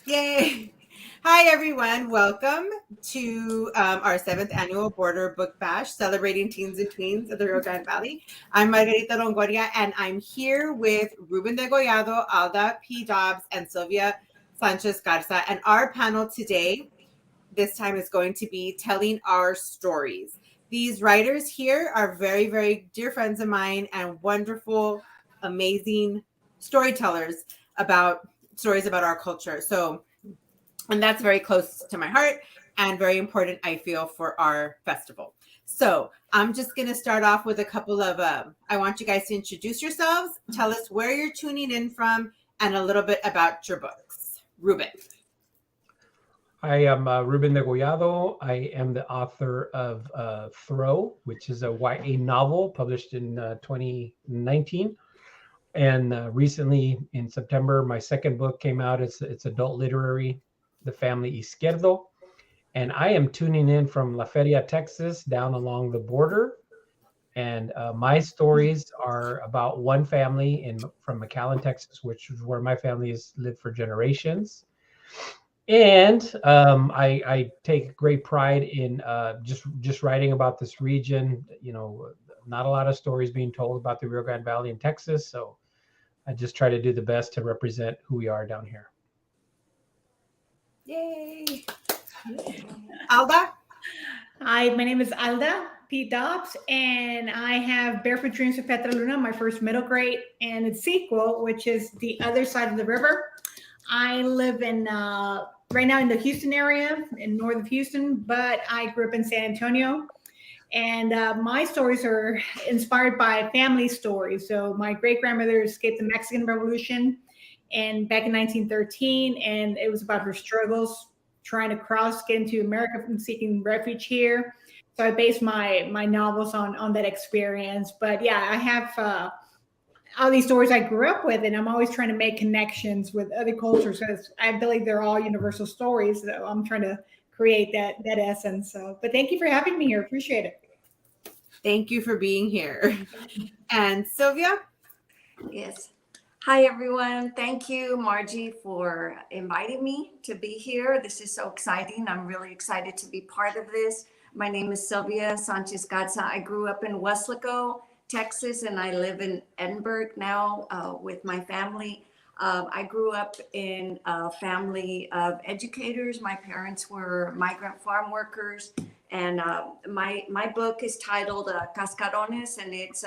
Yay! Hi, everyone. Welcome to our seventh annual Border Book Bash, celebrating teens and tweens of the Rio Grande Valley. I'm Margarita Longoria, and I'm here with Ruben Degollado, Alda P. Dobbs, and Sylvia Sanchez Garza. And our panel today, this time, is going to be telling our stories. These writers here are very, very dear friends of mine and wonderful, amazing storytellers about stories about our culture. And that's very close to my heart and very important, I feel, for our festival. So I'm just going to start off with a couple of, I want you guys to introduce yourselves, tell us where you're tuning in from, and a little bit about your books. Ruben. I am Ruben Degollado. I am the author of Throw, which is a YA novel published in 2019. And recently, in September, my second book came out. It's adult literary, The Family Izquierdo. And I am tuning in from La Feria, Texas, down along the border. And my stories are about one family from McAllen, Texas, which is where my family has lived for generations. And I take great pride in just writing about this region. Not a lot of stories being told about the Rio Grande Valley in Texas, so I just try to do the best to represent who we are down here. Yay! Alda? Hi, my name is Alda P. Dobbs, and I have Barefoot Dreams of Petra Luna, my first middle grade, and its sequel, which is The Other Side of the River. I live in right now in the Houston area, in north of Houston, but I grew up in San Antonio. And my stories are inspired by family stories. So my great grandmother escaped the Mexican Revolution, and back in 1913, and it was about her struggles trying to get into America from seeking refuge here. So I based my novels on that experience. But yeah, I have all these stories I grew up with, and I'm always trying to make connections with other cultures. So I believe they're all universal stories. So I'm trying to create that essence. So, but thank you for having me here. Appreciate it. Thank you for being here. And Sylvia? Yes. Hi, everyone. Thank you, Margie, for inviting me to be here. This is so exciting. I'm really excited to be part of this. My name is Sylvia Sanchez Garza. I grew up in Weslaco, Texas, and I live in Edinburgh now with my family. I grew up in a family of educators. My parents were migrant farm workers. And my book is titled Cascarones, and it's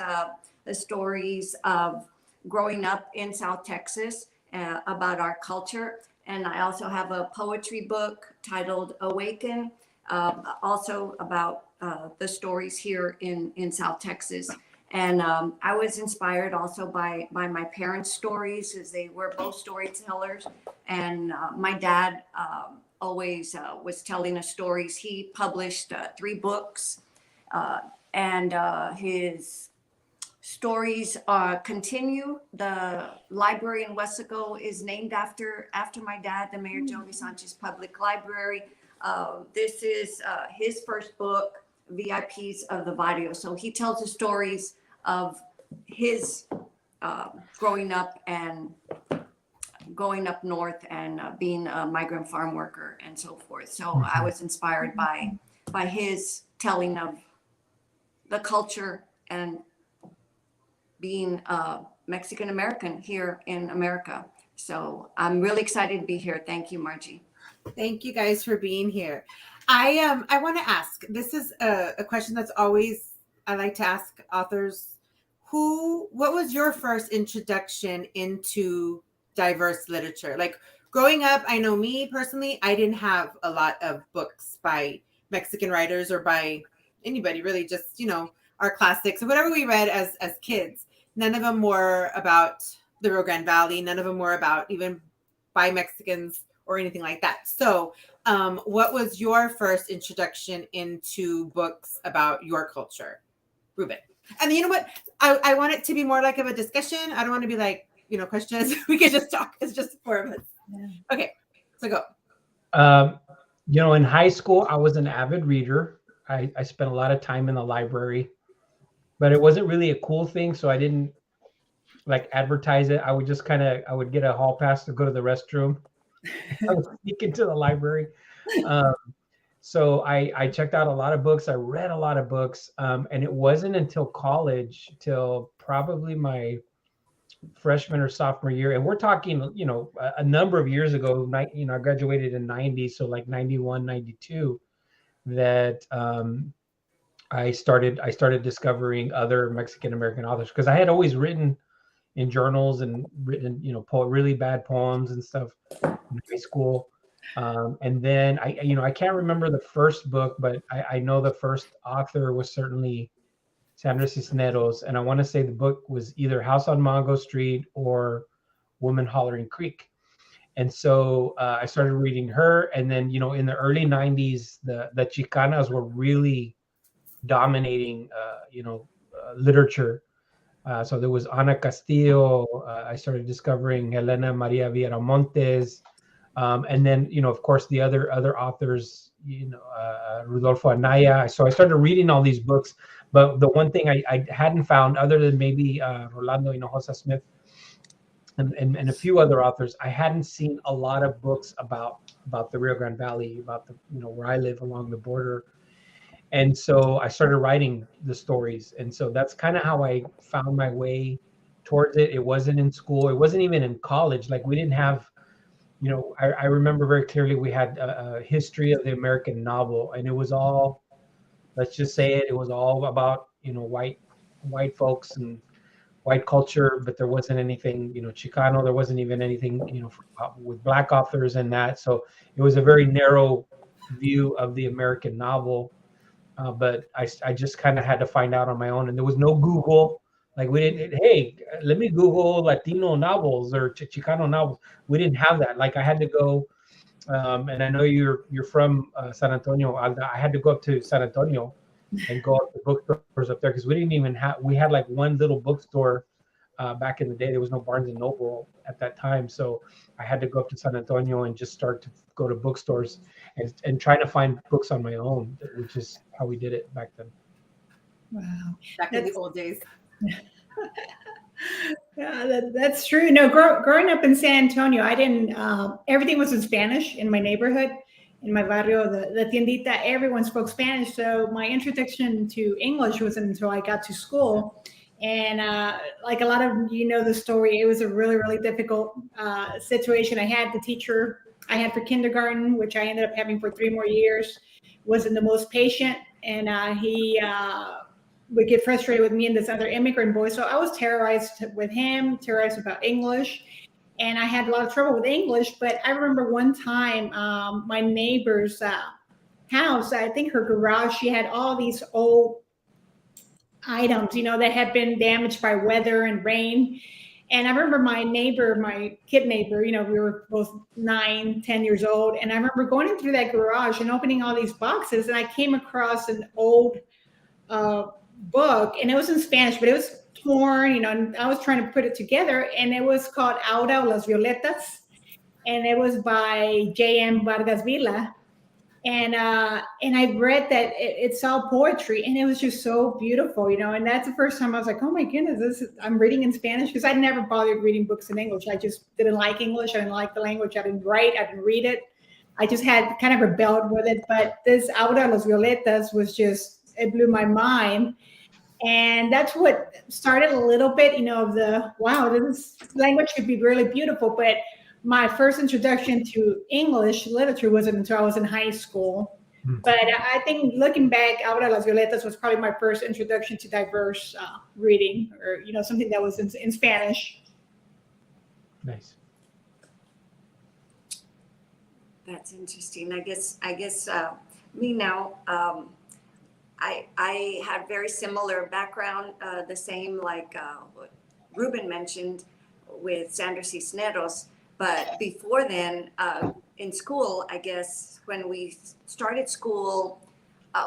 the stories of growing up in South Texas about our culture. And I also have a poetry book titled Awaken, also about the stories here in South Texas. And I was inspired also by my parents' stories, as they were both storytellers. And my dad always was telling us stories. He published 3 books, and his stories continue. The library in Weslaco is named after my dad, the Mayor Joey Sanchez Public Library. This is his first book, VIPs of the Barrio. So he tells the stories of his growing up and going up north and being a migrant farm worker and so forth. So I was inspired by his telling of the culture and being Mexican American here in America. So I'm really excited to be here. Thank you, Margie. Thank you guys for being here. I want to ask, this is a question that's always, I like to ask authors, what was your first introduction into diverse literature? Like growing up, I know me personally, I didn't have a lot of books by Mexican writers or by anybody really, just, our classics or whatever we read as kids. None of them were about the Rio Grande Valley. None of them were about even by Mexicans or anything like that. So what was your first introduction into books about your culture, Ruben? And you know what? I want it to be more like of a discussion. I don't want to be like, questions. We can just talk. It's just 4 of us. Yeah. Okay, so go. In high school, I was an avid reader. I spent a lot of time in the library, but it wasn't really a cool thing. So I didn't like advertise it. I would just I would get a hall pass to go to the restroom I was sneaking to the library. Um, so I checked out a lot of books. I read a lot of books. And it wasn't until college, till probably my freshman or sophomore year. And we're talking, a number of years ago, I graduated in 90. So like 91, 92, that I started discovering other Mexican American authors, because I had always written in journals and written, really bad poems and stuff in high school. And then I can't remember the first book, but I know the first author was certainly Sandra Cisneros. And I want to say the book was either House on Mongo Street or Woman Hollering Creek. And so I started reading her. And then, in the early 90s, the Chicanas were really dominating, literature. So there was Ana Castillo. I started discovering Helena Maria Villamontes. And then, of course, the other authors, Rodolfo Anaya. So I started reading all these books. But the one thing I hadn't found, other than maybe Rolando Hinojosa Smith and a few other authors, I hadn't seen a lot of books about the Rio Grande Valley, about the, where I live along the border. And so I started writing the stories. And so that's kind of how I found my way towards it. It wasn't in school. It wasn't even in college. Like, we didn't have, I remember very clearly we had a history of the American novel, and it was all, let's just say it was all about, white folks and white culture, but there wasn't anything, Chicano. There wasn't even anything, with Black authors and that. So it was a very narrow view of the American novel. But I just kind of had to find out on my own, and there was no Google. Like, we didn't, hey, let me Google Latino novels or Chicano novels. We didn't have that. Like, I had to go, and I know you're from San Antonio, Alda. I had to go up to San Antonio and go up to bookstores up there, because we didn't even have, we had like one little bookstore back in the day. There was no Barnes and Noble at that time. So I had to go up to San Antonio and just start to go to bookstores and try to find books on my own, which is how we did it back then. Wow. Back in the old days. Yeah, that's true. No, growing up in San Antonio, I didn't, everything was in Spanish in my neighborhood, in my barrio, the tiendita, everyone spoke Spanish. So my introduction to English wasn't until I got to school. And like a lot of, the story, it was a really, really difficult situation. I had the teacher I had for kindergarten, which I ended up having for 3 more years, wasn't the most patient. And he would get frustrated with me and this other immigrant boy. So I was terrorized with him, terrorized about English. And I had a lot of trouble with English. But I remember one time my neighbor's house, I think her garage, she had all these old items, that had been damaged by weather and rain. And I remember my neighbor, my kid neighbor, we were both 9, 10 years old. And I remember going through that garage and opening all these boxes. And I came across an old book, and it was in Spanish, but it was torn, and I was trying to put it together. And it was called Aura o las Violetas. And it was by J.M. Vargas Villa. And I read that it's all poetry, and it was just so beautiful, and that's the first time I was like, oh my goodness, I'm reading in Spanish, because I'd never bothered reading books in English. I just didn't like English. I didn't like the language. I didn't write. I didn't read it. I just had kind of rebelled with it. But this Aura Los Violetas was just, it blew my mind. And that's what started a little bit, of the, wow, this language could be really beautiful. But my first introduction to English literature wasn't until I was in high school. But I think looking back, Aura las Violetas was probably my first introduction to diverse reading, or, something that was in Spanish. Nice. That's interesting. I guess me now, I had very similar background, the same like what Ruben mentioned with Sandra Cisneros. But before then, in school, I guess when we started school,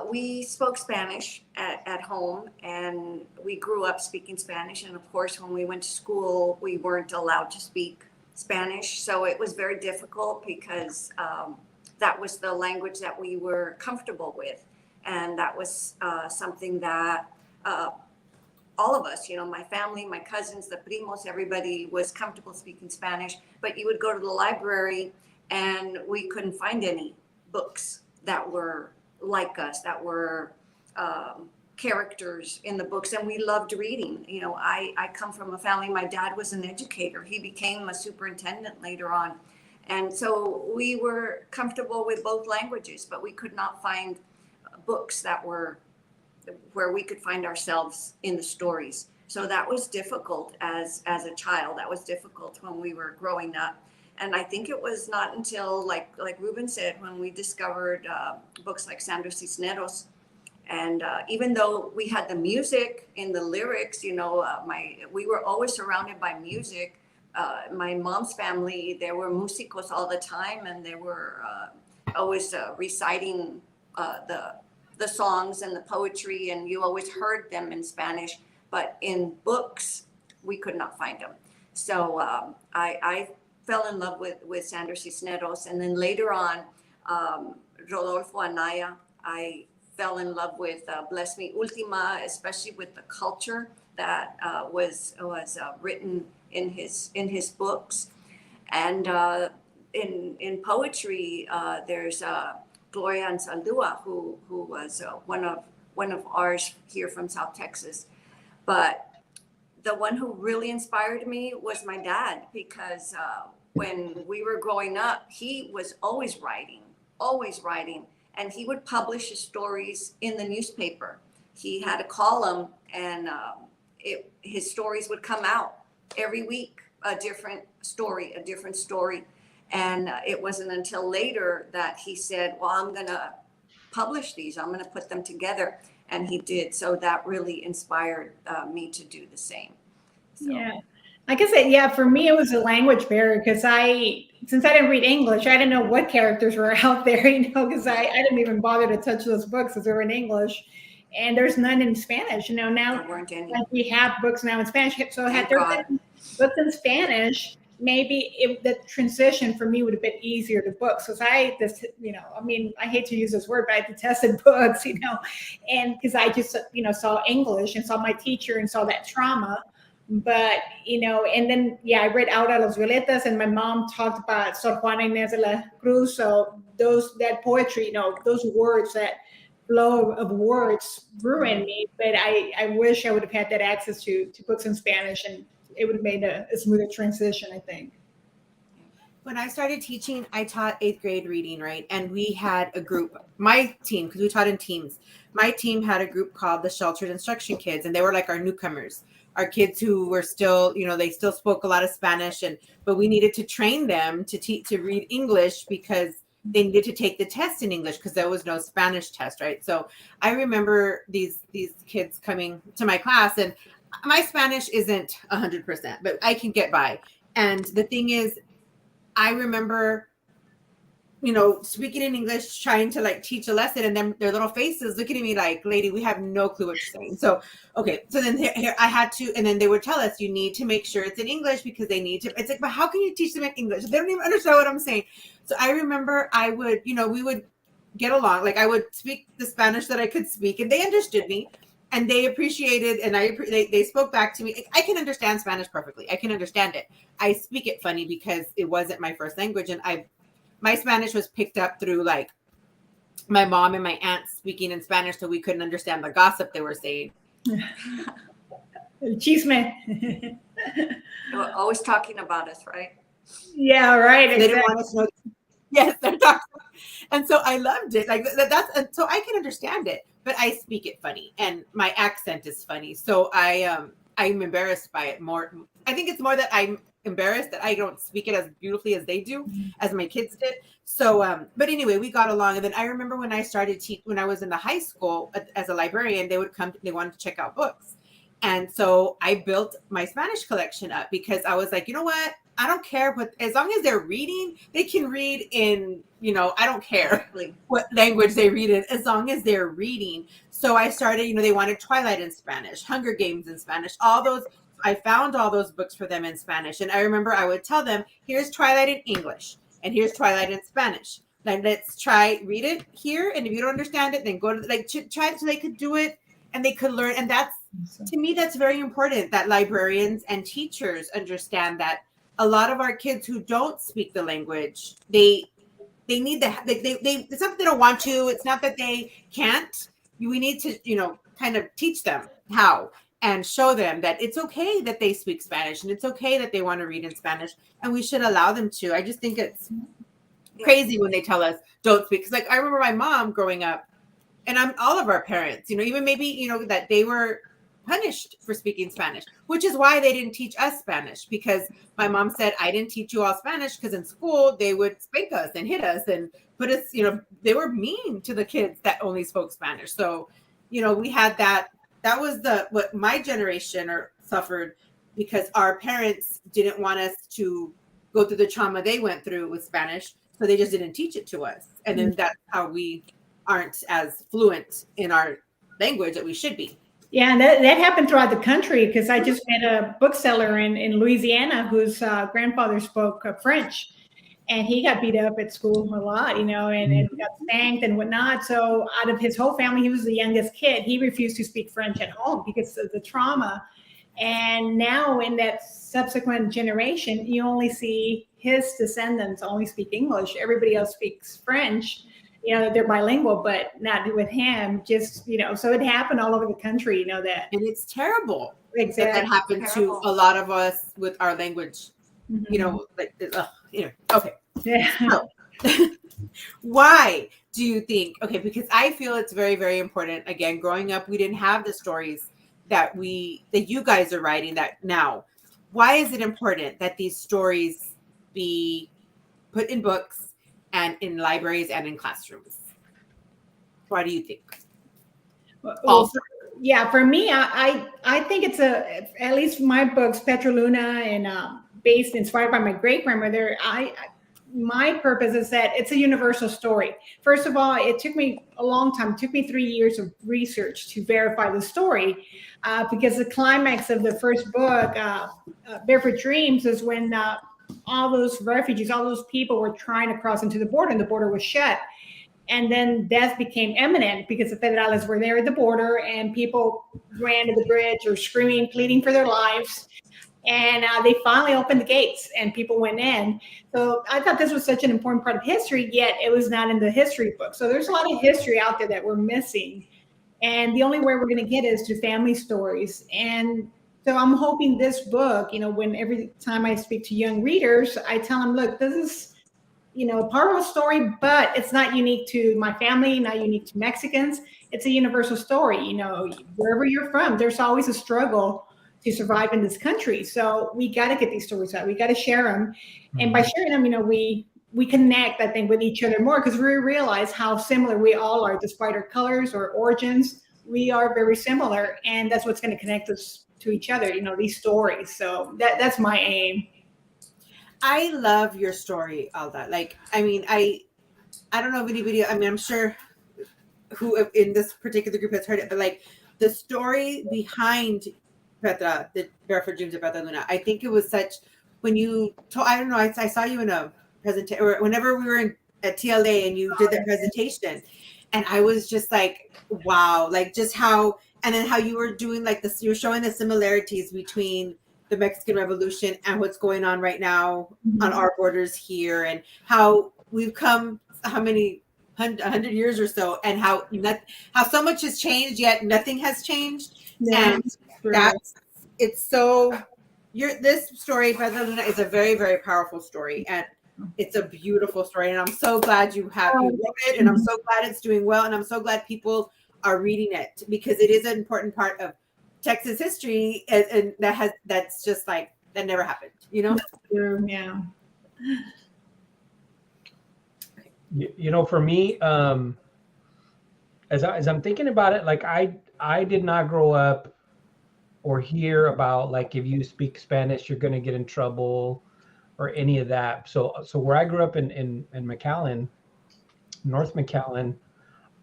we spoke Spanish at home, and we grew up speaking Spanish. And of course, when we went to school, we weren't allowed to speak Spanish. So it was very difficult, because that was the language that we were comfortable with. And that was something that all of us, my family, my cousins, the primos, everybody was comfortable speaking Spanish. But you would go to the library and we couldn't find any books that were like us, that were characters in the books, and we loved reading. You know, I come from a family, my dad was an educator. He became a superintendent later on. And so we were comfortable with both languages, but we could not find books that were where we could find ourselves in the stories. So that was difficult as a child. That was difficult when we were growing up. And I think it was not until, like Ruben said, when we discovered books like Sandra Cisneros. And even though we had the music in the lyrics, you know, we were always surrounded by music. My mom's family, there were músicos all the time, and they were always reciting the songs and the poetry, and you always heard them in Spanish. But in books, we could not find them. So I fell in love with Sandra Cisneros, and then later on, Rodolfo Anaya. I fell in love with Bless Me Ultima, especially with the culture that was written in his books. And in poetry, there's Gloria Anzaldúa, who was one of ours here from South Texas. But the one who really inspired me was my dad, because when we were growing up, he was always writing. And he would publish his stories in the newspaper. He had a column, and his stories would come out every week, a different story. And it wasn't until later that he said, well, I'm going to publish these. I'm going to put them together. And he did. So that really inspired me to do the same. So. Yeah. Like I said, yeah, for me, it was a language barrier, because since I didn't read English, I didn't know what characters were out there, you know, because I didn't even bother to touch those books because they were in English, and there's none in Spanish. You know, now there weren't any. Like we have books now in Spanish. So had there been books in Spanish, maybe the transition for me would have been easier to books. Because I hate to use this word, but I detested books, you know, and because I just, you know, saw English and saw my teacher and saw that trauma. But, you know, and then, I read Aura Los Violetas, and my mom talked about Sor Juana Inés de la Cruz. So that poetry, you know, those words, that flow of words ruined me. But I wish I would have had that access to books in Spanish, and it would have made a smoother transition, I think. When I started teaching, I taught 8th grade reading, right? And we had a group, my team, because we taught in teams. My team had a group called the Sheltered Instruction Kids, and they were like our newcomers. Our kids who were still, you know, they still spoke a lot of Spanish, but we needed to train them to read English, because they needed to take the test in English, because there was no Spanish test, right? So I remember these kids coming to my class, and my Spanish isn't 100%, but I can get by. And the thing is, I remember, you know, speaking in English, trying to like teach a lesson, and then their little faces looking at me like, lady, we have no clue what you're saying. So, okay. So then here I had to, and then they would tell us, you need to make sure it's in English, because they need to, it's like, but how can you teach them in English? They don't even understand what I'm saying. So I remember we would get along. Like I would speak the Spanish that I could speak, and they understood me, and they appreciated, and they spoke back to me. I can understand Spanish perfectly. I can understand it. I speak it funny because it wasn't my first language, and my Spanish was picked up through like my mom and my aunt speaking in Spanish, so we couldn't understand the gossip they were saying. Chisme. They were always talking about us, right? Yeah, right. They didn't want us to know. Yes, they're talking. And so I loved it. Like so I can understand it, but I speak it funny, and my accent is funny. So I'm embarrassed by it more. I think it's more that I'm embarrassed that I don't speak it as beautifully as they do, as my kids did. So, but anyway, we got along. And then I remember when I started when I was in the high school as a librarian, they would come, they wanted to check out books. And so I built my Spanish collection up, because I was like, you know what? I don't care as long as they're reading, they can read in, you know, I don't care what language they read in, as long as they're reading. So I started, you know, they wanted Twilight in Spanish, Hunger Games in Spanish, all those. I found all those books for them in Spanish. And I remember I would tell them, here's Twilight in English, and here's Twilight in Spanish. Then let's read it here. And if you don't understand it, then go to try it so they could do it and they could learn. And to me, that's very important, that librarians and teachers understand that a lot of our kids who don't speak the language, they need the it's not that they don't want to, it's not that they can't. We need to, kind of teach them how and show them that it's okay that they speak Spanish and it's okay that they want to read in Spanish, and we should allow them to. I just think it's crazy when they tell us don't speak. Because like I remember my mom growing up, and all of our parents, even maybe, that they were punished for speaking Spanish, which is why they didn't teach us Spanish, because my mom said, I didn't teach you all Spanish because in school they would spank us and hit us and put us, they were mean to the kids that only spoke Spanish. So, we had that was what my generation suffered, because our parents didn't want us to go through the trauma they went through with Spanish. So they just didn't teach it to us. And then that's how we aren't as fluent in our language that we should be. Yeah, and that happened throughout the country, because I just met a bookseller in Louisiana whose grandfather spoke French, and he got beat up at school a lot, and got spanked and whatnot. So out of his whole family, he was the youngest kid. He refused to speak French at home because of the trauma. And now in that subsequent generation, you only see his descendants only speak English. Everybody else speaks French. They're bilingual, but not with him. Just, so it happened all over the country, that. And it's terrible. Exactly. That happened to a lot of us with our language, okay. Yeah. Why do you think, because I feel it's very, very important. Again, growing up, we didn't have the stories that you guys are writing that now. Why is it important that these stories be put in books and in libraries and in classrooms? Why do you think? Well, for me, I think it's at least my books, Petroluna, and inspired by my great grandmother. My purpose is that it's a universal story. First of all, it took me a long time. It took me 3 years of research to verify the story, because the climax of the first book, Barefoot Dreams, is when all those refugees, all those people were trying to cross into the border, and the border was shut. And then death became imminent because the federales were there at the border, and people ran to the bridge or screaming, pleading for their lives. And they finally opened the gates and people went in. So I thought this was such an important part of history, yet it was not in the history book. So there's a lot of history out there that we're missing. And the only way we're going to get is to family stories. And so I'm hoping this book, when every time I speak to young readers, I tell them, look, this is, part of a story, but it's not unique to my family, not unique to Mexicans. It's a universal story. Wherever you're from, there's always a struggle to survive in this country. So we got to get these stories out. We got to share them. And by sharing them, we connect, I think, with each other more, because we realize how similar we all are, despite our colors or origins. We are very similar, and that's what's going to connect us to each other, these stories. So that's my aim. I love your story, Alda. I don't know if anybody, I'm sure who in this particular group has heard it, but the story behind Petra, the Barefoot Dreams of Petra Luna, I think it was such, when you told, I don't know, I saw you in a presentation, or whenever we were at TLA and you did that presentation, and I was just like, wow, just how, and then how you were doing this, you were showing the similarities between the Mexican Revolution and what's going on right now on our borders here, and how we've come, how many 100 years or so, and how so much has changed, yet nothing has changed. Yeah. And it's so, this story, Petra Luna, is a very, very powerful story, and it's a beautiful story, and I'm so glad you wrote it, and I'm so glad it's doing well, and I'm so glad people are reading it, because it is an important part of Texas history, and that's just that never happened, Yeah. For me, as I'm thinking about it, I did not grow up or hear about if you speak Spanish you're going to get in trouble or any of that. So where I grew up in McAllen, North McAllen,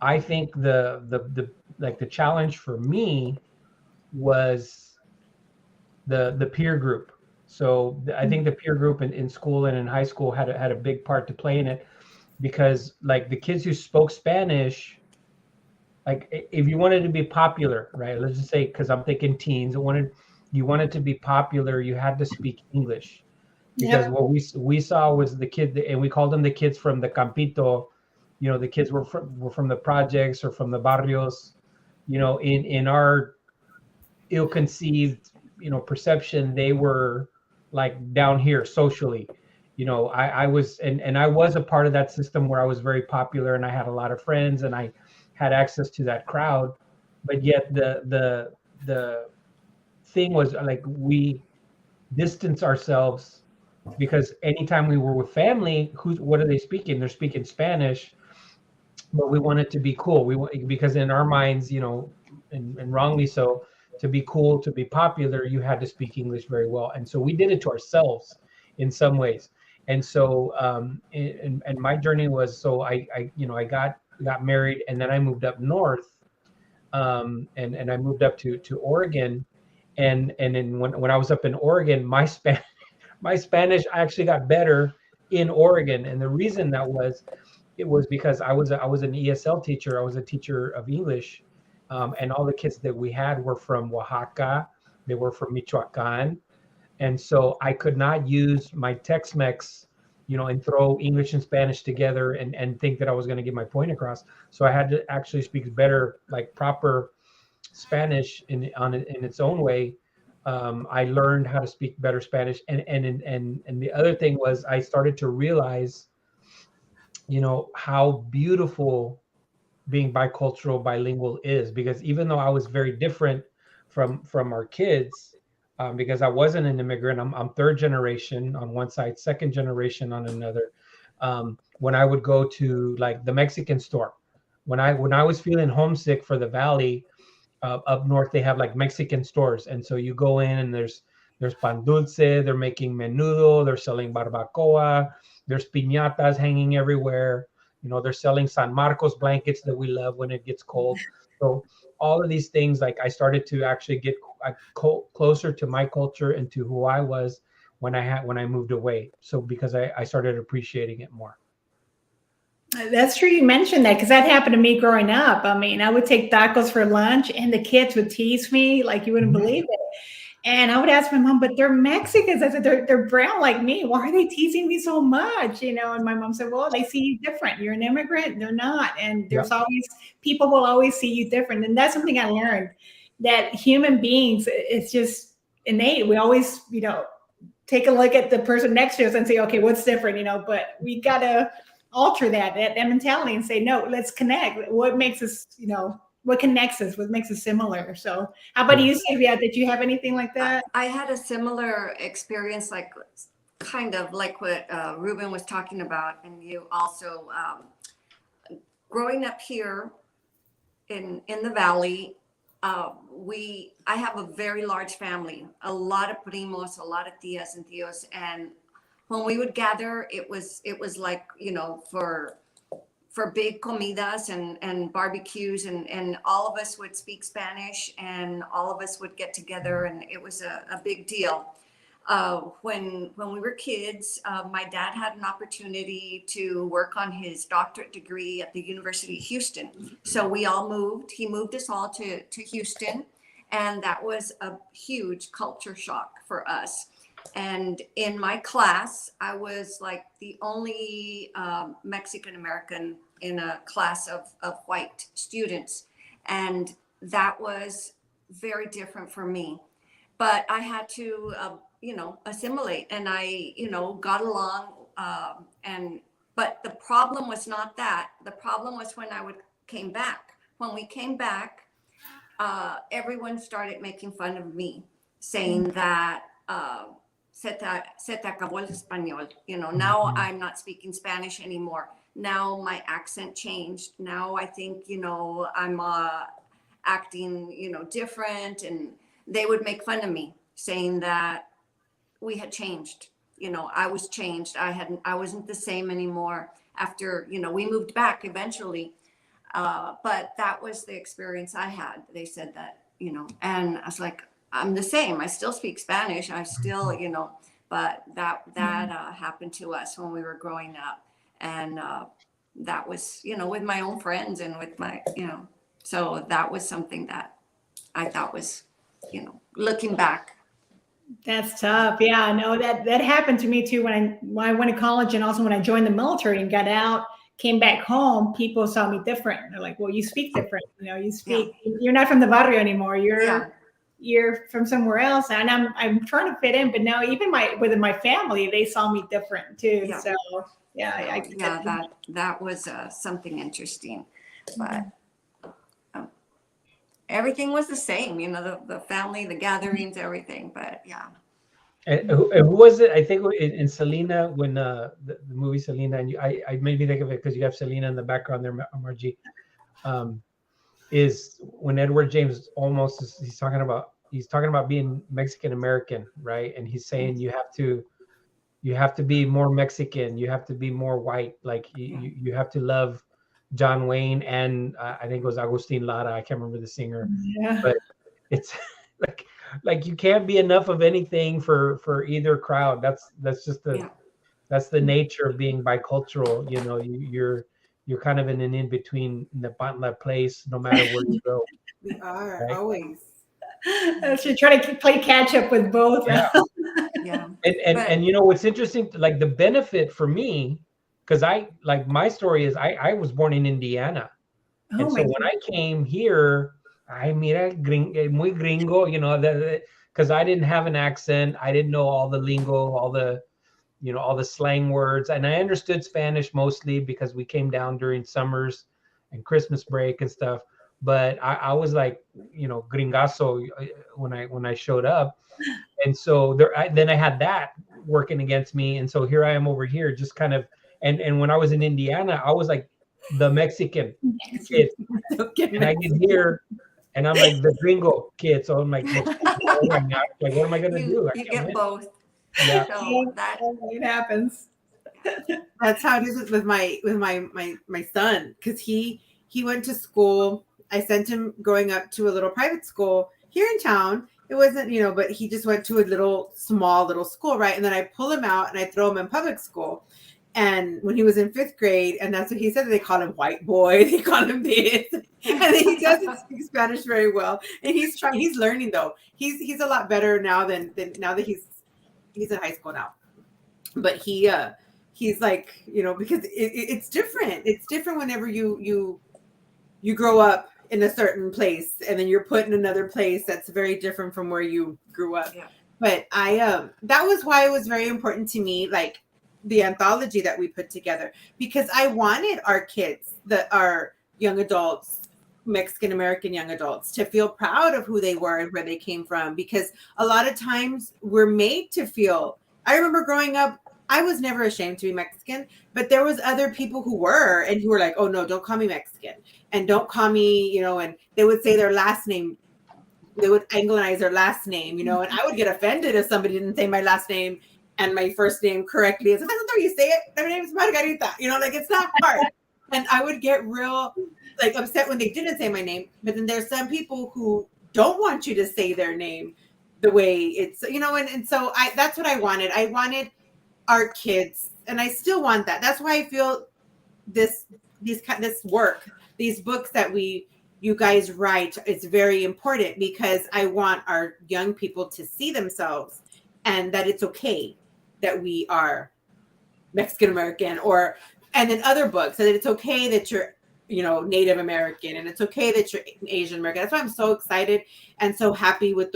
I think the challenge for me was the peer group. So I think the peer group in school and in high school had a big part to play in it, because the kids who spoke Spanish, if you wanted to be popular, right? Let's just say, because I'm thinking teens, you wanted to be popular, you had to speak English. because Yep. what we saw was the kid, and we called them the kids from the Campito. The kids were from the projects or from the barrios. In our ill-conceived, perception, they were like down here socially. I was, and I was a part of that system where I was very popular and I had a lot of friends and I had access to that crowd. But yet the thing was, like, we distance ourselves, because anytime we were with family, what are they speaking? They're speaking Spanish, but we want it to be cool. Because in our minds, and wrongly so, to be cool, to be popular, you had to speak English very well. And so we did it to ourselves in some ways. And so, and my journey was, so I got married, and then I moved up north, and I moved up to Oregon, and then when I was up in Oregon, my Spanish actually got better in Oregon, and the reason it was because I was an ESL teacher. I was a teacher of English, and all the kids that we had were from Oaxaca. They were from Michoacan, and so I could not use my Tex-Mex, and throw English and Spanish together and think that I was going to get my point across. So I had to actually speak better, like proper Spanish in its own way. I learned how to speak better Spanish, and the other thing was, I started to realize, how beautiful being bicultural, bilingual is, because even though I was very different from our kids, because I wasn't an immigrant, I'm third generation on one side, second generation on another. When I would go to like the Mexican store, when I was feeling homesick for the Valley, up north, they have like Mexican stores, and so you go in and there's pan dulce, they're making menudo, they're selling barbacoa, there's piñatas hanging everywhere. They're selling San Marcos blankets that we love when it gets cold. So all of these things, like, I started to actually get closer to my culture and to who I was when I moved away. So because I started appreciating it more. That's true. You mentioned that, because that happened to me growing up. I mean, I would take tacos for lunch and the kids would tease me like you wouldn't believe it. And I would ask my mom, but they're Mexicans. I said, they're brown like me. Why are they teasing me so much? And my mom said, well, they see you different. You're an immigrant. They're not. And there's always, people will always see you different. And that's something I learned, that human beings, it's just innate. We always, take a look at the person next to us and say, okay, what's different? But we got to alter that mentality and say, no, let's connect. What makes us, what connects us, what makes us similar. So how about you, Sylvia? Did you have anything like that? I had a similar experience, like kind of like what Ruben was talking about. And you also, growing up here in the Valley, I have a very large family, a lot of primos, a lot of tias and tios. And when we would gather, it was like, for big comidas and barbecues, and all of us would speak Spanish, and all of us would get together, and it was a big deal. When we were kids, my dad had an opportunity to work on his doctorate degree at the University of Houston. So we all moved. He moved us all to Houston, and that was a huge culture shock for us. And in my class, I was like the only Mexican American in a class of white students. And that was very different for me. But I had to, assimilate, and I, got along. But the problem was not that. The problem was when came back. When we came back, everyone started making fun of me, saying that, se te acabó el español. Now I'm not speaking Spanish anymore. Now my accent changed. Now I think, I'm acting, different. And they would make fun of me, saying that we had changed. I was changed. I wasn't the same anymore after, we moved back eventually. But that was the experience I had. They said that, and I was like, I'm the same. I still speak Spanish. I still, but that happened to us when we were growing up. And that was, with my own friends and with my, so that was something that I thought was, looking back, That's tough. Yeah, no, that happened to me too when I went to college, and also when I joined the military and got out, came back home. People saw me different. They're like, "Well, you speak different. You speak. You're not from the barrio anymore. You're from somewhere else." And I'm trying to fit in, but now even within my family, they saw me different too. Yeah. So yeah, that was something interesting, but. Everything was the same, the family, the gatherings, everything. But yeah. And who was it? I think in Selena, when the movie Selena, and I made me think of it because you have Selena in the background there, Margie. Is when Edward James he's talking about being Mexican American, right? And he's saying you have to be more Mexican, you have to be more white, like you have to love John Wayne, and I think it was Agustin Lara. I can't remember the singer, but it's like you can't be enough of anything for either crowd. That's just that's the nature of being bicultural. You're kind of in an in between the place, no matter where you go. We are right? always. So try to play catch up with both. Yeah. Yeah. And what's interesting, like the benefit for me. Because my story is I was born in Indiana. And so when I came here, muy gringo, because I didn't have an accent. I didn't know all the lingo, all the slang words. And I understood Spanish mostly because we came down during summers and Christmas break and stuff. But I was like, gringazo when I showed up. And so then I had that working against me. And so here I am over here just kind of. And when I was in Indiana, I was like the Mexican kid. And I get here and I'm like the gringo kid. So I'm like, what am I going to do? You get both. Yeah. So it happens. That's how it is with my son, because he went to school. I sent him growing up to a little private school here in town. It wasn't, but he just went to a small little school, right? And then I pull him out and I throw him in public school. And when he was in 5th grade, and that's what he said, they call him white boy, they call him this, and he doesn't speak Spanish very well. And he's learning though. He's a lot better now than now that he's in high school now. But he's like, because it's different. It's different whenever you grow up in a certain place and then you're put in another place that's very different from where you grew up. Yeah. But that was why it was very important to me, like the anthology that we put together, because I wanted our kids, our young adults, Mexican American young adults, to feel proud of who they were and where they came from. Because a lot of times we're made to feel. I remember growing up, I was never ashamed to be Mexican, but there was other people who were, and who were like, "Oh no, don't call me Mexican, and don't call me," and they would say their last name. They would Anglicize their last name, and I would get offended if somebody didn't say my last name and my first name correctly. It's like, that's not how you say it. My name is Margarita. It's not hard. And I would get real upset when they didn't say my name. But then there's some people who don't want you to say their name the way it's, and so that's what I wanted. I wanted our kids, and I still want that. That's why I feel this work, these books that you guys write, is very important, because I want our young people to see themselves and that it's okay that we are Mexican American, and then other books, that it's okay that you're, Native American, and it's okay that you're Asian American. That's why I'm so excited and so happy with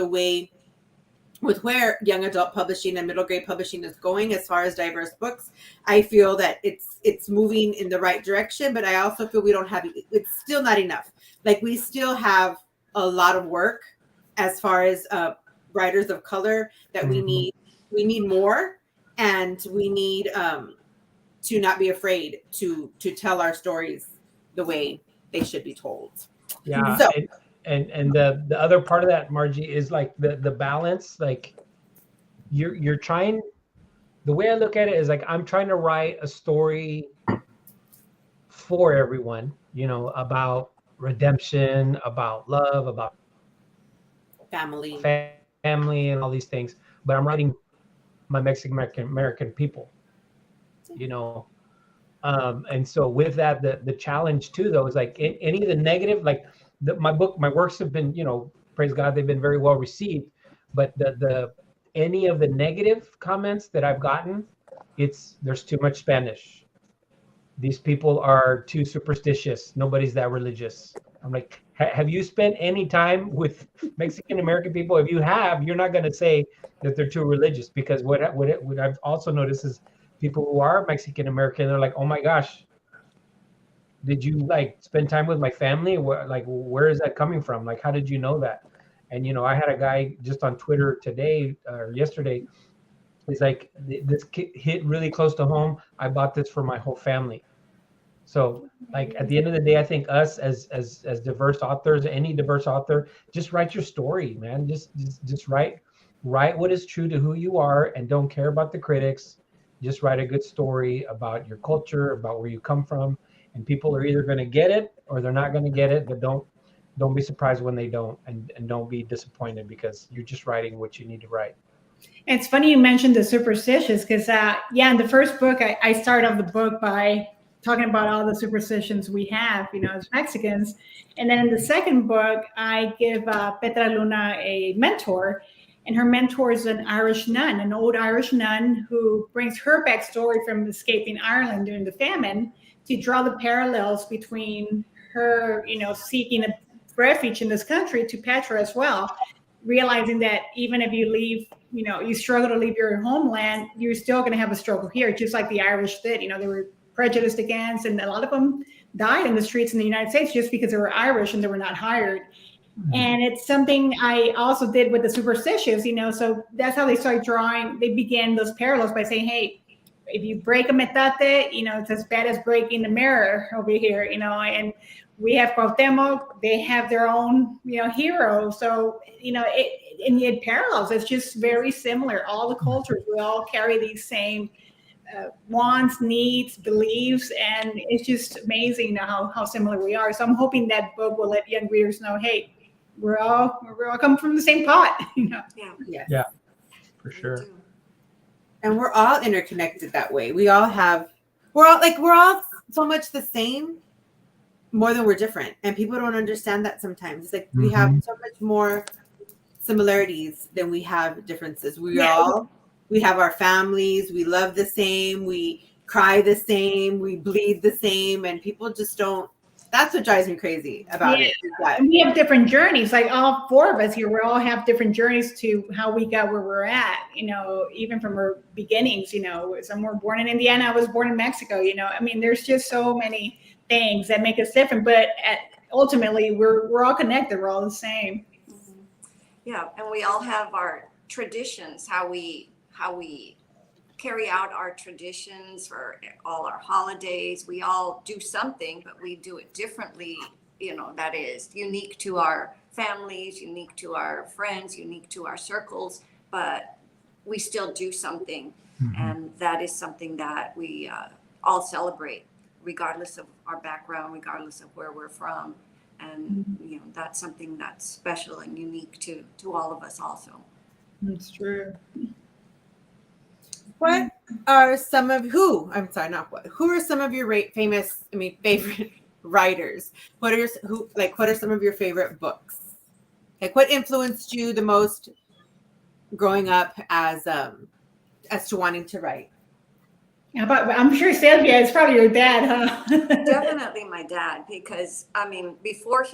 where young adult publishing and middle grade publishing is going as far as diverse books. I feel that it's moving in the right direction, but I also feel it's still not enough. We still have a lot of work as far as writers of color that we need more, and we need to not be afraid to tell our stories the way they should be told. Yeah. So, and the other part of that, Margie, is the balance. You're trying, the way I look at it is I'm trying to write a story for everyone, about redemption, about love, about family, and all these things. But I'm writing my Mexican American people, and so with that, the challenge too, though, is any of the negative, my works have been, praise God, they've been very well received, but the any of the negative comments that I've gotten, there's too much Spanish. These people are too superstitious. Nobody's that religious. I'm like, have you spent any time with Mexican American people? If you have, you're not going to say that they're too religious, because what I've also noticed is people who are Mexican American, they're like, oh my gosh, did you like spend time with my family? Where is that coming from? Like, how did you know that? And, I had a guy just on Twitter today or yesterday. He's like, this hit really close to home. I bought this for my whole family. So like at the end of the day, I think us as diverse authors, any diverse author, just write your story, man. Just write what is true to who you are, and don't care about the critics. Just write a good story about your culture, about where you come from, and people are either going to get it or they're not going to get it. But don't be surprised when they don't, and don't be disappointed, because you're just writing what you need to write. It's funny you mentioned the superstitious, because in the first book, I started off the book by talking about all the superstitions we have, as Mexicans. And then in the second book, I give Petra Luna a mentor, and her mentor is an Irish nun, an old Irish nun who brings her backstory from escaping Ireland during the famine to draw the parallels between her, seeking a refuge in this country, to Petra as well, realizing that even if you leave, you struggle to leave your homeland, you're still going to have a struggle here, just like the Irish did. They were prejudiced against, and a lot of them died in the streets in the United States just because they were Irish and they were not hired. Mm-hmm. And it's something I also did with the superstitious, so that's how they started drawing. They began those parallels by saying, hey, if you break a metate, it's as bad as breaking the mirror over here, and we have Cuauhtemoc, they have their own, hero. So, and yet parallels, it's just very similar. All the cultures, we all carry these same wants, needs, beliefs, and it's just amazing how similar we are. So I'm hoping that book will let young readers know, hey, we're all coming from the same pot. Yeah, for sure. And we're all interconnected that way. We're all so much the same, more than we're different. And people don't understand that sometimes. It's like we have so much more similarities than we have differences. We have our families, we love the same, we cry the same, we bleed the same, and people just don't. That's what drives me crazy about it. And we have different journeys. Like all four of us here, we all have different journeys to how we got where we're at, even from our beginnings. Some were born in Indiana, I was born in Mexico. There's just so many things that make us different, but ultimately we're all connected. We're all the same. Yeah, and we all have our traditions, how we carry out our traditions for all our holidays. We all do something, but we do it differently, that is unique to our families, unique to our friends, unique to our circles, but we still do something. And that is something that we all celebrate, regardless of our background, regardless of where we're from. And, that's something that's special and unique to all of us also. That's true. Who are some of your favorite writers? What are some of your favorite books? Like, what influenced you the most growing up as to wanting to write? I'm sure Sylvia, it's probably your dad, huh? Definitely my dad, because before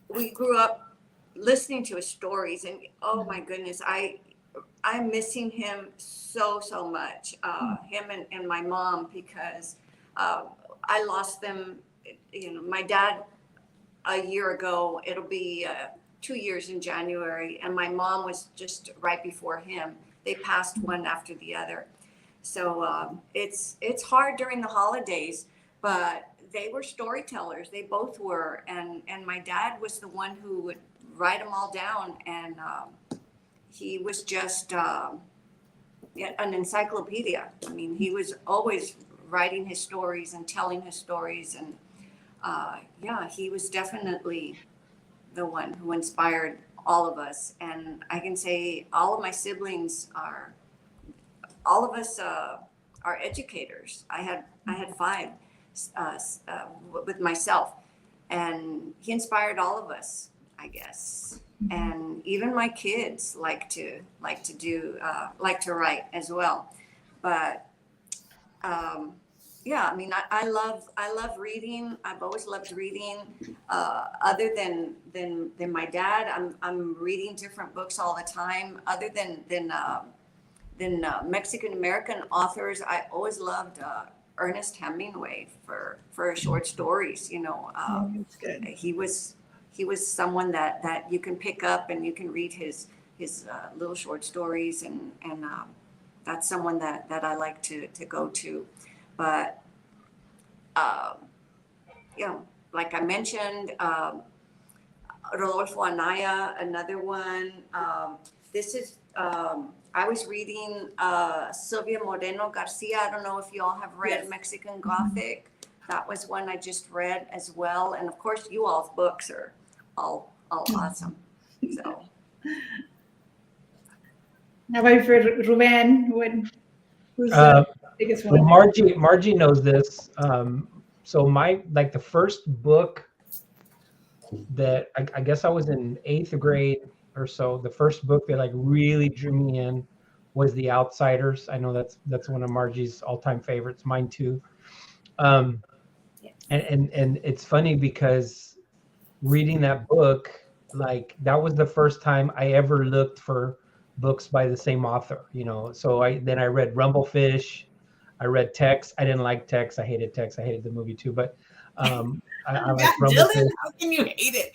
we grew up listening to his stories, and oh my goodness, I'm missing him so much, him and my mom, because I lost them. My dad a year ago, it'll be 2 years in January, and my mom was just right before him. They passed one after the other. So it's hard during the holidays, but they were storytellers. They both were. And my dad was the one who would write them all down. And he was just an encyclopedia. He was always writing his stories and telling his stories. And he was definitely the one who inspired all of us. And I can say all of my siblings all of us are educators. I had 5 with myself, and he inspired all of us, I guess. and even my kids like to write as well. But yeah, I mean, I love reading. I've always loved reading. Other than my dad, I'm reading different books all the time. Other than Mexican American authors, I always loved Ernest Hemingway for short stories. You know, That's good. he was someone that you can pick up and you can read his little short stories, and that's someone that I like to go to. But you know, like I mentioned, Rodolfo Anaya, another one. This is I was reading Sylvia Moreno Garcia. I don't know if you all have read Yes. Mexican Gothic. That was one I just read as well. And of course, you all's books are all awesome. So How about for Ruben? Who's Uh, the biggest Well, one? Margie knows this. So the first book that I guess I was in 8th grade or so, the first book that like really drew me in was The Outsiders. I know that's one of Margie's all-time favorites, mine too. Yes. And it's funny because reading that book, like that was the first time I ever looked for books by the same author, you know. So I read Rumblefish, I read Tex. I didn't like Tex. I hated Tex. I hated the movie too, but I like Dylan, Rumblefish. how can you hate it?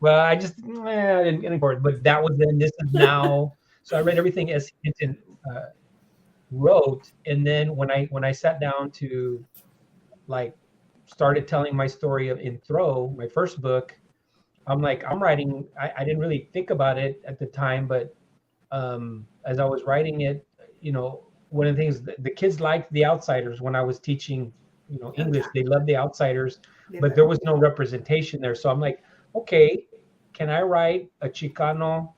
Well, I just I didn't for it, but that was then. This is now. So I read everything S. Hinton wrote, and then when I sat down to like started telling my story in Throw, my first book, I'm like I'm writing. I didn't really think about it at the time, but as I was writing it, you know, one of the things the kids liked The Outsiders when I was teaching, you know, English. They loved The Outsiders, but there was no representation there. So I'm like, okay, can I write a Chicano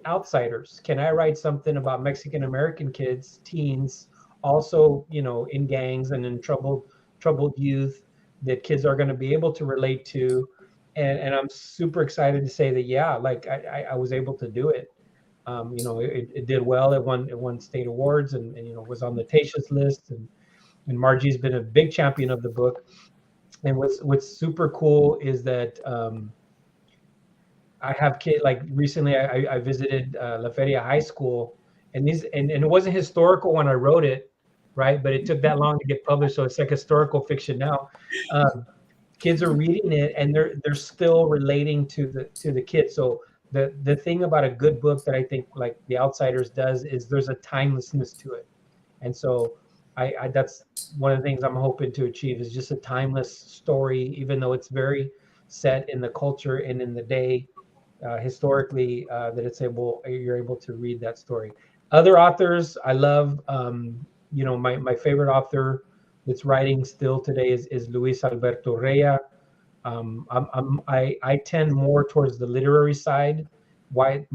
Outsiders? Can I write something about Mexican American kids, teens, also, you know, in gangs and in troubled youth that kids are going to be able to relate to? And I'm super excited to say that, yeah, like I was able to do it. You know, it did well. It won state awards and you know was on the Tasha's list, and Margie's been a big champion of the book. And what's super cool is that I have kids. Like recently, I visited La Feria High School, and it wasn't historical when I wrote it, right? But it took that long to get published, so it's like historical fiction now. Kids are reading it, and they're still relating to the kids. So the thing about a good book that I think like The Outsiders does is there's a timelessness to it, and so I that's one of the things I'm hoping to achieve is just a timeless story, even though it's very set in the culture and in the day historically that you're able to read that story. Other authors I love, you know, my favorite author that's writing still today is Luis Alberto Rea. I tend more towards the literary side.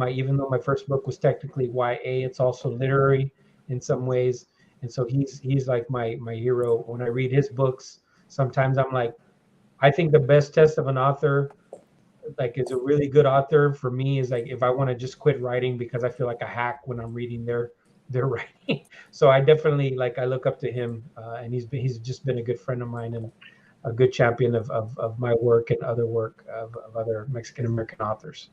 Even though my first book was technically YA, it's also literary in some ways, and so he's like my hero. When I read his books, sometimes I'm like, I think the best test of an author, like is a really good author for me, is like if I want to just quit writing because I feel like a hack when I'm reading their writing. So I definitely I look up to him, and he's just been a good friend of mine and a good champion of my work and other work of other Mexican American authors.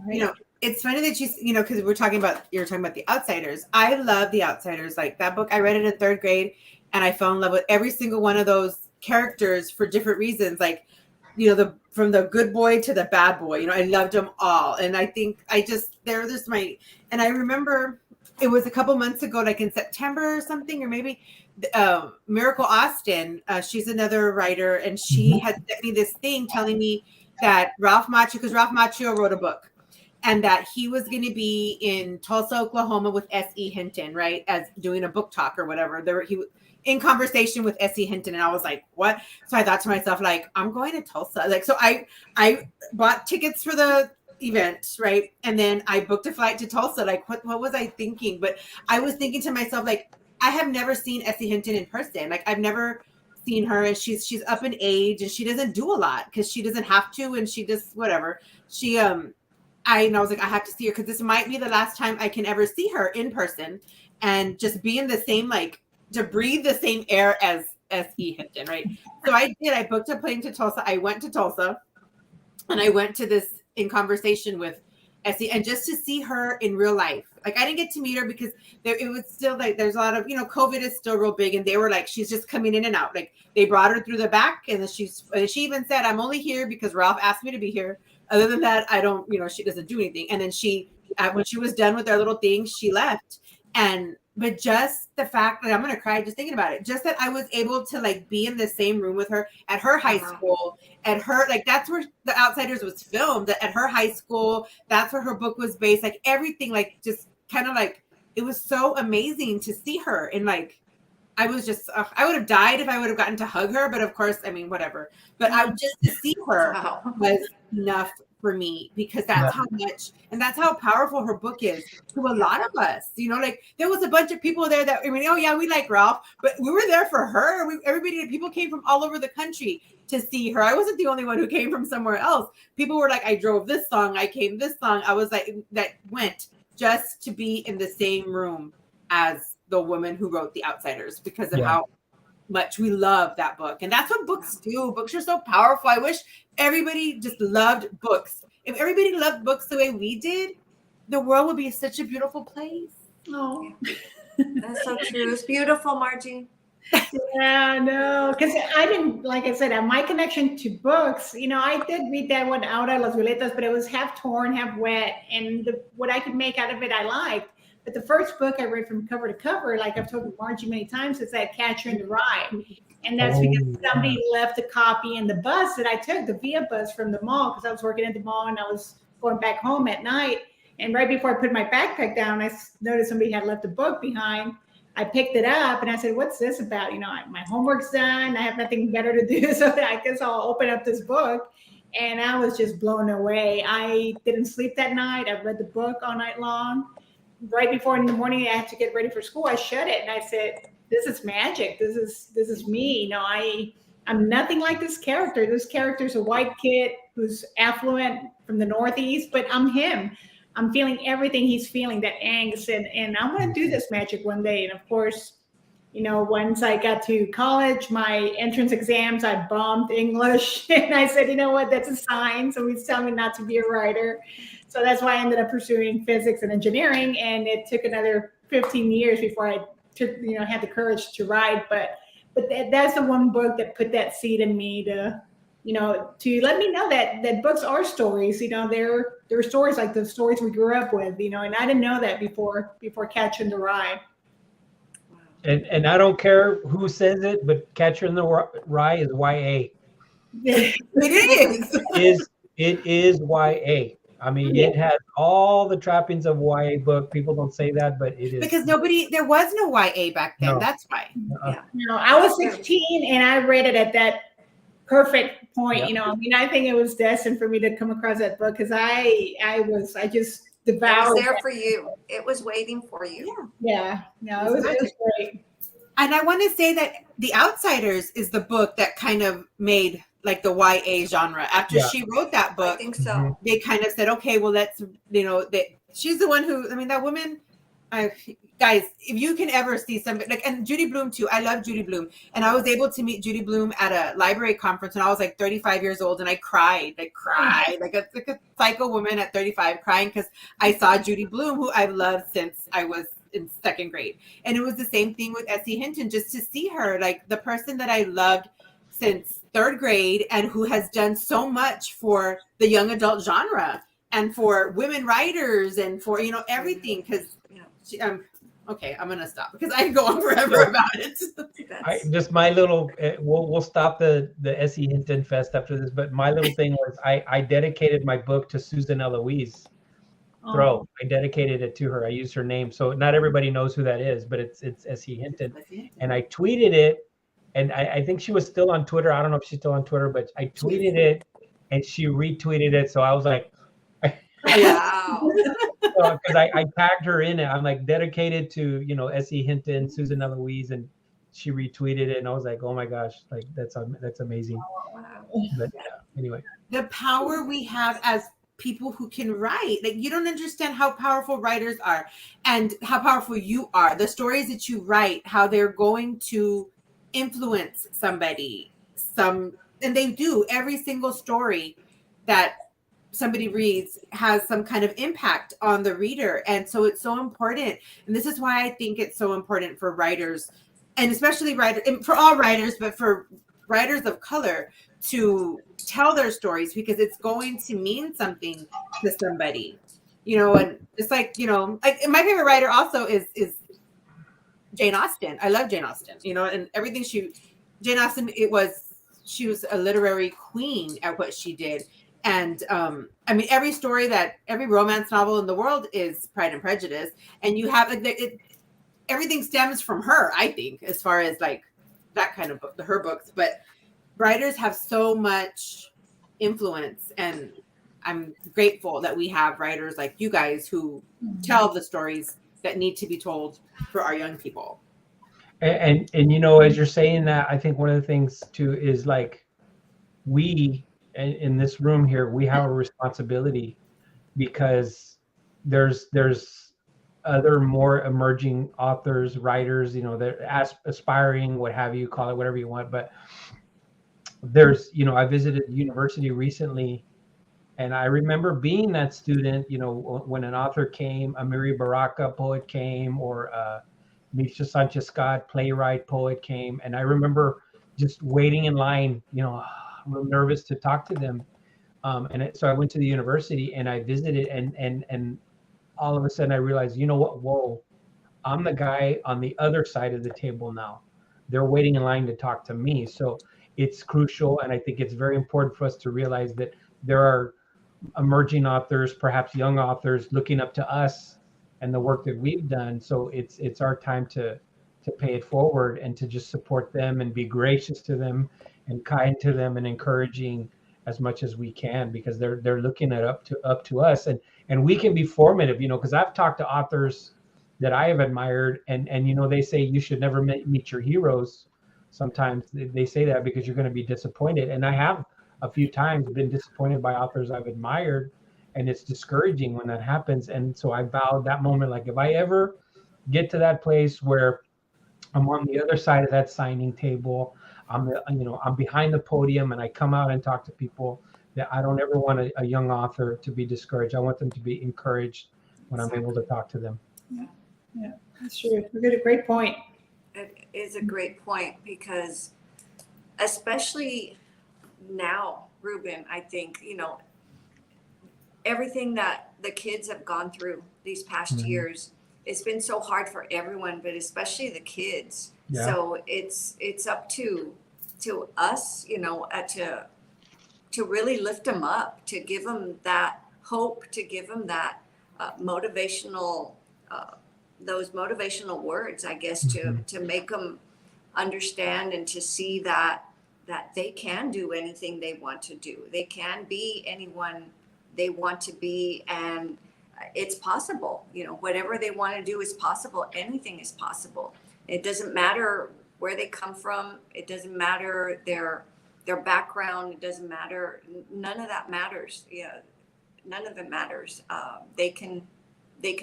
You know, it's funny that you know, because you're talking about The Outsiders. I love The Outsiders. Like that book, I read it in 3rd grade, and I fell in love with every single one of those characters for different reasons. Like, you know, from the good boy to the bad boy. You know, I loved them all, and I think they're just my. And I remember it was a couple months ago, like in September or something, or maybe Miracle Austin. She's another writer, and she had sent me this thing telling me that Ralph Macchio wrote a book, and that he was going to be in Tulsa, Oklahoma with S.E. Hinton, right, as doing a book talk or whatever. He was in conversation with S.E. Hinton, and I was like, what? So I thought to myself, like, I'm going to Tulsa. Like, so I bought tickets for the event, right? And then I booked a flight to Tulsa. Like, what was I thinking? But I was thinking to myself, like, I have never seen S.E. Hinton in person. Like, I've never seen her, and she's up in age, and she doesn't do a lot because she doesn't have to, and she just whatever. She I was like, I have to see her because this might be the last time I can ever see her in person, and just be in the same, like, to breathe the same air as E. Hinton, right? So I did. I booked a plane to Tulsa. I went to Tulsa, and I went to this in conversation with Essie, and just to see her in real life. Like, I didn't get to meet her because it was still like there's a lot of, COVID is still real big, and they were like, she's just coming in and out. Like, they brought her through the back, and then she even said, I'm only here because Ralph asked me to be here. Other than that, I don't, she doesn't do anything. And then when she was done with their little thing, she left. But just the fact that I'm going to cry just thinking about it, just that I was able to, like, be in the same room with her at her high school, at her, like, that's where The Outsiders was filmed, at her high school. That's where her book was based. Like, everything, like, just kind of like, it was so amazing to see her. And, like, I was just, I would have died if I would have gotten to hug her. But of course, I mean, whatever. But just to see her was enough for me, because that's how much, and that's how powerful her book is to a lot of us. Like, there was a bunch of people there that, oh yeah, we like Ralph, but we were there for her. People came from all over the country to see her. I wasn't the only one who came from somewhere else. People were like, I drove this song, I came this song. I was like, that went just to be in the same room as the woman who wrote The Outsiders, because of how much we love that book. And that's what books do. Books are so powerful. I wish everybody just loved books. If everybody loved books the way we did, the world would be such a beautiful place. Oh, That's so true. It's beautiful, Margie. yeah, no, because I didn't, like I said, my connection to books, I did read that one, Ahora Los Violetas, but it was half torn, half wet, and what I could make out of it, I liked. But the first book I read from cover to cover, like I've told Margie many times, is that Catcher in the Rye. And that's because somebody left a copy in the bus that I took, the Via bus from the mall, because I was working at the mall and I was going back home at night. And right before I put my backpack down, I noticed somebody had left a book behind. I picked it up and I said, what's this about? My homework's done. I have nothing better to do. So I guess I'll open up this book. And I was just blown away. I didn't sleep that night. I read the book all night long. Right before in the morning, I had to get ready for school. I shut it and I said, this is magic. This is me. I'm nothing like this character. This character's a white kid who's affluent from the Northeast, but I'm him. I'm feeling everything he's feeling, that angst, and I'm going to do this magic one day. And of course, once I got to college, my entrance exams, I bombed English. And I said, you know what, that's a sign. So he's telling me not to be a writer. So that's why I ended up pursuing physics and engineering. And it took another 15 years before I had the courage to write. But that's the one book that put that seed in me to let me know that books are stories. They're stories like the stories we grew up with, and I didn't know that before Catcher in the Rye. And I don't care who says it, but Catcher in the Rye is YA. It is YA. I mean, it has all the trappings of YA book. People don't say that, but it is. Because there was no YA back then. No. That's why. I was 16 and I read it at that perfect point. I think it was destined for me to come across that book because I just devoured. It was there for you. It was waiting for you. Yeah. No, it was great. And I want to say that The Outsiders is the book that kind of made like the YA genre. After she wrote that book, I think so. They kind of said, okay, well, let's, she's the one who, that woman, guys, if you can ever see somebody, and Judy Blume too, I love Judy Blume. And I was able to meet Judy Blume at a library conference when I was like 35 years old, and I cried like a psycho woman at 35 crying because I saw Judy Blume, who I've loved since I was in second grade. And it was the same thing with Essie Hinton, just to see her, like the person that I loved since third grade and who has done so much for the young adult genre and for women writers and for, everything. Because okay, I'm going to stop because I can go on forever about it. Just my little, we'll stop the Essie Hinton Fest after this, but my little thing was I dedicated my book to Susan Eloise Throw. I dedicated it to her. I used her name. So not everybody knows who that is, but it's Essie Hinton. And I tweeted it, and I think she was still on Twitter. I don't know if she's still on Twitter, but I tweeted it and she retweeted it. So I was like, wow. Because I tagged her in it. I'm like dedicated to, Essie Hinton, Susan Eloise, and she retweeted it, and I was like, oh my gosh, like that's amazing. Wow. But yeah, anyway. The power we have as people who can write. Like, you don't understand how powerful writers are and how powerful you are. The stories that you write, how they're going to influence somebody. And they do. Every single story that somebody reads has some kind of impact on the reader. And so it's so important. And this is why I think it's so important for writers, and especially for all writers, but for writers of color, to tell their stories, because it's going to mean something to somebody, and it's like, like my favorite writer also is Jane Austen. I love Jane Austen, and everything Jane Austen, she was a literary queen at what she did. And I mean, every romance novel in the world is Pride and Prejudice, and you have everything stems from her, I think, as far as like that kind of book, her books. But writers have so much influence, and I'm grateful that we have writers like you guys who tell the stories that need to be told for our young people. And as you're saying that, I think one of the things too is like, we in this room here, we have a responsibility, because there's other more emerging authors, writers, they're aspiring, what have you, call it whatever you want. But there's, I visited university recently, and I remember being that student, when an author came, Amiri Baraka, poet, came, or Misha Sanchez Scott, playwright, poet, came. And I remember just waiting in line, real nervous to talk to them. So I went to the university and I visited, and all of a sudden I realized, whoa, I'm the guy on the other side of the table now. They're waiting in line to talk to me. So it's crucial. And I think it's very important for us to realize that there are emerging authors, perhaps young authors, looking up to us and the work that we've done. So it's our time to pay it forward and to just support them and be gracious to them and kind to them and encouraging as much as we can, because they're looking up to us, and we can be formative, because I've talked to authors that I have admired, and they say you should never meet your heroes. Sometimes they say that because you're going to be disappointed, and I have a few times been disappointed by authors I've admired, and it's discouraging when that happens. And so I vowed that moment, like, if I ever get to that place where I'm on the other side of that signing table, I'm behind the podium, and I come out and talk to people, that I don't ever want a young author to be discouraged. I want them to be encouraged when I'm able to talk to them. Yeah, that's true. You got a great point. It is a great point, because especially now, Ruben, I think, everything that the kids have gone through these past years, it's been so hard for everyone, but especially the kids. Yeah. So it's up to us, to really lift them up, to give them that hope, to give them that motivational, those motivational words, I guess, to make them understand and to see that they can do anything they want to do. They can be anyone they want to be, and it's possible. Whatever they want to do is possible. Anything is possible. It doesn't matter where they come from. It doesn't matter their background. It doesn't matter. None of that matters. Yeah, none of it matters. They can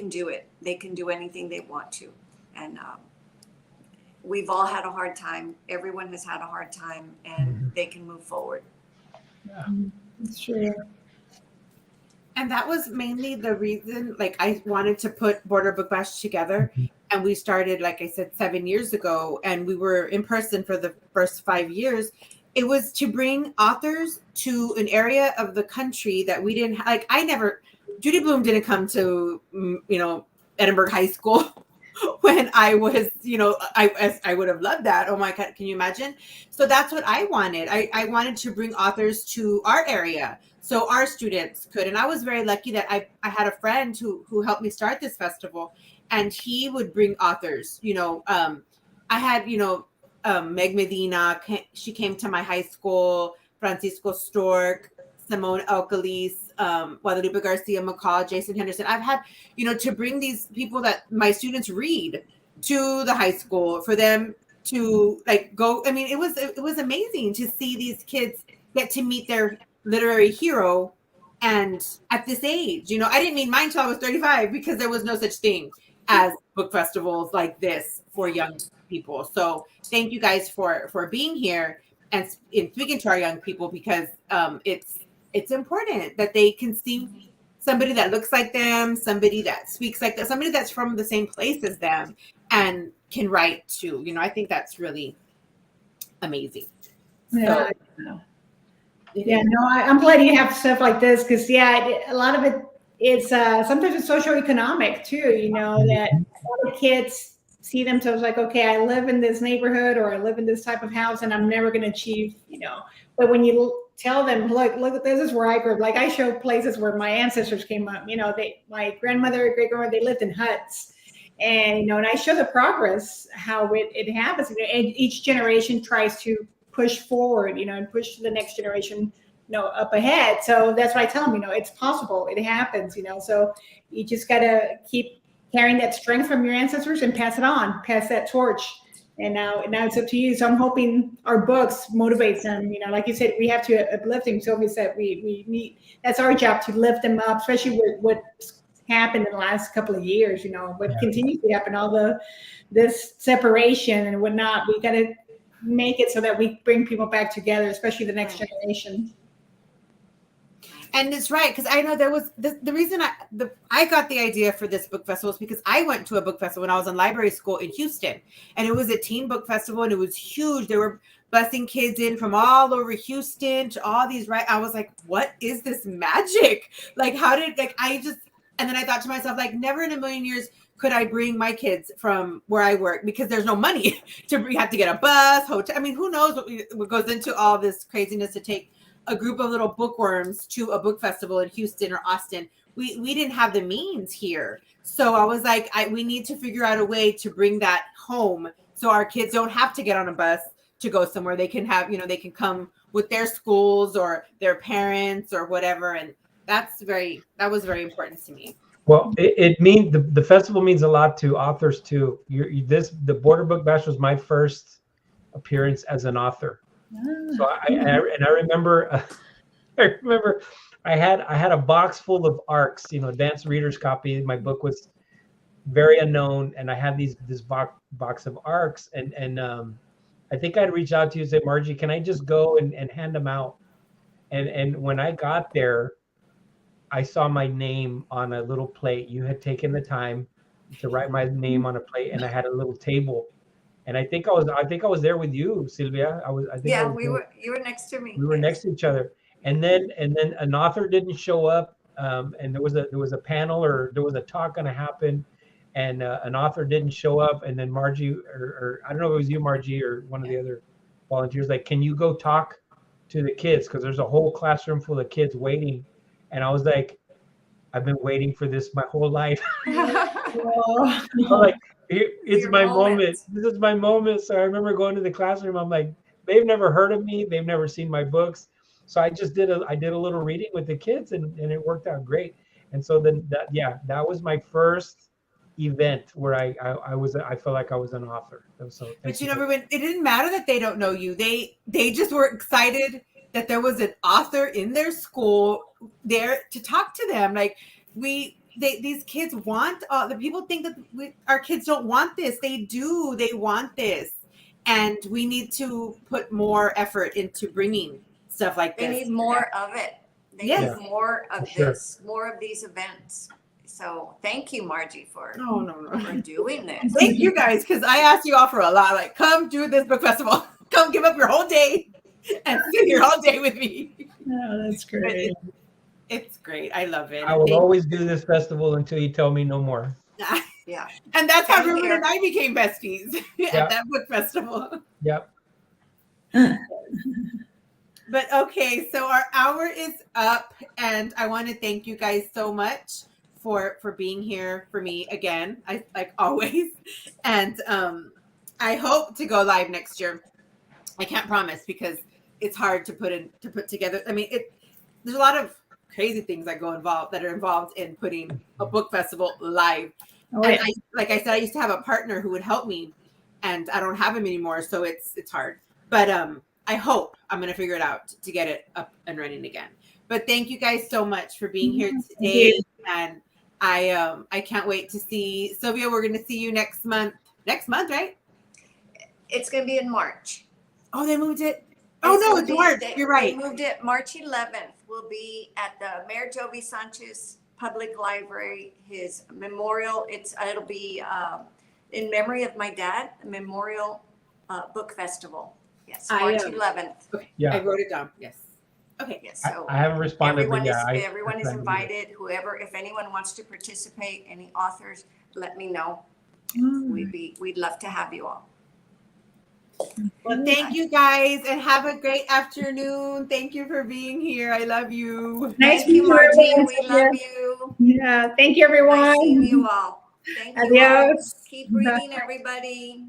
do it. They can do anything they want to. And we've all had a hard time. Everyone has had a hard time, and they can move forward. Yeah, that's true. And that was mainly the reason, like, I wanted to put Border Book Bash together. And we started, like I said, 7 years ago, and we were in person for the first 5 years. It was to bring authors to an area of the country that we didn't like. Judy Blume didn't come to, Edinburgh High School when I was, I would have loved that. Oh my God, can you imagine? So that's what I wanted. I wanted to bring authors to our area so our students could. And I was very lucky that I had a friend who helped me start this festival, and he would bring authors. I had, Meg Medina, she came to my high school, Francisco Stork, Simone Alcalis, Guadalupe Garcia McCall, Jason Henderson. I've had, to bring these people that my students read to the high school, for them to like go. I mean, it was amazing to see these kids get to meet their literary hero, and at this age, I didn't meet mine till I was 35 because there was no such thing as book festivals like this for young people. So thank you guys for being here and in speaking to our young people, because it's important that they can see somebody that looks like them, somebody that speaks like them, somebody that's from the same place as them and can write too. I think that's really amazing. Yeah. I'm glad you have stuff like this, because a lot of it's sometimes it's socioeconomic too, that a lot of kids see themselves like, okay, I live in this neighborhood or I live in this type of house and I'm never going to achieve, but when you tell them, look, this is where I grew up. Like I show places where my ancestors came up, my grandmother, great grandmother, they lived in huts, and, and I show the progress, how it happens. And each generation tries to push forward, and push to the next generation, up ahead. So that's what I tell them, it's possible, it happens, so you just got to keep carrying that strength from your ancestors and pass it on, pass that torch. And now it's up to you. So I'm hoping our books motivates them. Like you said, we have to uplift them. Sylvia said we need, that's our job, to lift them up, especially with what's happened in the last couple of years, what continues to happen, all this separation and whatnot. We got to make it so that we bring people back together, especially the next generation. And it's right, because I know there was the reason I got the idea for this book festival is because I went to a book festival when I was in library school in Houston, and it was a teen book festival, and it was huge. They were busing kids in from all over Houston to all these. Right, I was like, what is this magic? Like, how did and then I thought to myself, like, never in a million years could I bring my kids from where I work, because there's no money you have to get a bus, hotel. I mean, who knows what goes into all this craziness to take a group of little bookworms to a book festival in Houston or Austin. We didn't have the means here. So I was like, we need to figure out a way to bring that home so our kids don't have to get on a bus to go somewhere. They can have, they can come with their schools or their parents or whatever. And that was very important to me. Well, it means the festival means a lot to authors too. The Border Book Bash was my first appearance as an author. So I remember, I had a box full of ARCs, advanced reader's copy. My book was very unknown, and I had this box of ARCs, and I think I'd reach out to you and say, Margie, can I just go and hand them out? And when I got there, I saw my name on a little plate. You had taken the time to write my name on a plate, and I had a little table. And I think I was there with you, Sylvia. You were next to me. We were next to each other. And then an author didn't show up. And there was a panel, or there was a talk going to happen, and an author didn't show up. And then Margie, or I don't know if it was you, Margie, or one of the other volunteers, like, can you go talk to the kids? Because there's a whole classroom full of kids waiting. And I was like, I've been waiting for this my whole life. Like, it's my moment. This is my moment. So I remember going to the classroom. I'm like, they've never heard of me. They've never seen my books. So I just did a little reading with the kids, and it worked out great. And so then that was my first event where I felt like I was an author. So, but Ruben, it didn't matter that they don't know you. They just were excited that there was an author in their school there to talk to them. Like these kids want, the people think that our kids don't want this. They do. They want this. And we need to put more effort into bringing stuff like this. They need more of it. They need more of this, more of these events. So thank you, Margie, for doing this. Thank you guys, because I asked you all for a lot. Like, come do this book festival. Come give up your whole day and sit here all day with me. Oh, that's great. It's great. I love it. I will always do this festival until you tell me no more. Yeah. And that's how Ruben and I became besties at that book festival. Yep. But okay, so our hour is up, and I want to thank you guys so much for being here for me again. I like always. And I hope to go live next year. I can't promise because it's hard to put together. I mean, there's a lot of crazy things that are involved in putting a book festival live. Oh, yeah. And like I said, I used to have a partner who would help me and I don't have him anymore, so it's hard. But I hope I'm gonna figure it out to get it up and running again. But thank you guys so much for being here today, and I can't wait to see Sylvia. We're gonna see you next month. Next month, right? It's going to be in March. Oh, they moved it. Oh no, it's March. You're right. They moved it March 11th. We'll be at the Mayor Jovi Sanchez Public Library. His memorial. It'll be in memory of my dad. The Memorial Book Festival. Yes, March 11th. Okay. Yeah. I wrote it down. Yes. Okay. Yes. So I haven't responded. everyone is invited. Whoever, if anyone wants to participate, any authors, let me know. We'd love to have you all. Well, thank you guys, and have a great afternoon. Thank you for being here. I love you. Nice Thank you, Margie. everyone. We love you. Yeah. Thank you, everyone. Nice seeing you all. Thank you all. Adios. Keep breathing, everybody.